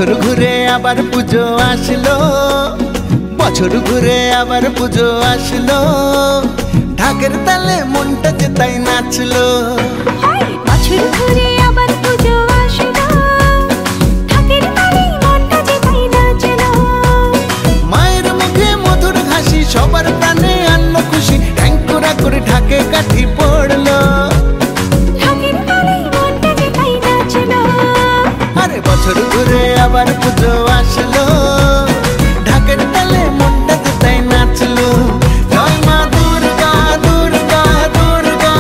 বছর ঘুরে আবার পুজো আসলো, বছর ঘুরে আবার পুজো আসলো, ঢাকের তালে মনটা যে তাই নাচলো। বছর ঘুরে আবার পুজো আসলো, ঢাকের তালে মনটা যে তাই নাচলো। মায়ের মুখে মধুর হাসি, সবার প্রাণে আনলো খুশি, ঠ্যাংকুরা করে ঢাকে কাঠি পড়লো। ঢাকের তালে মনটা যে তাই নাচলো। আরে বছর ঘুরে আবার পুজো আসলো, ঢাকের তালে মনটা যে তাই নাচলো। জয় মা দুর্গা দুর্গা দুর্গা,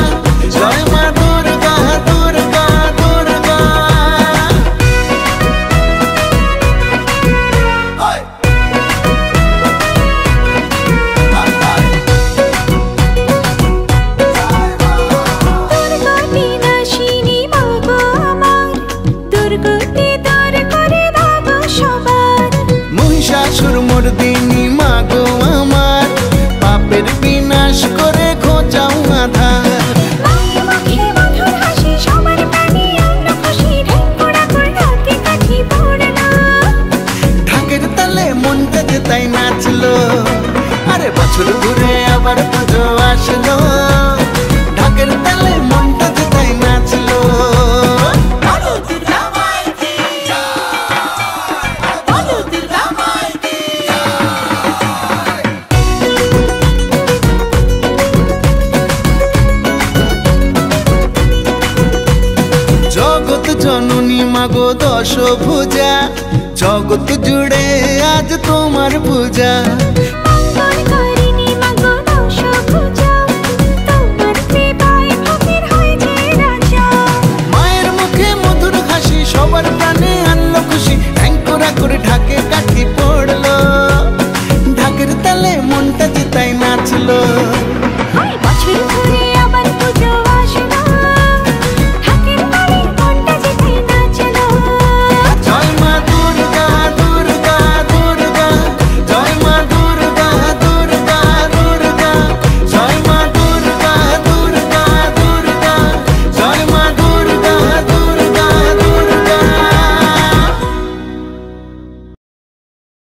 জয় মা দুর্গা দুর্গা দুর্গা। দুর্গতি নাশিনী মা গো আমার, দুর্গতি দূর করে দাও সবার। মহিষাসুর মর্দিনী মা গো আমার, পাপের বিনাশ করে খোঁজাও আধার। মায়ের মুখে মধুর হাসি, সবার প্রাণে আনলো খুশি, ঢেঙ্গুরা করে ঢাকে কাঠি পড়লো। ঢাকের তালে মনটা যে তাই নাচলো। আরে বছর ঘুরে আবার পুজো আসলো, ঢাকের তালে মনটা যে তাই নাচলো। জগৎ জননী মাগো দশভুজা, জগৎ জুড়ে আজ তোমার পূজা।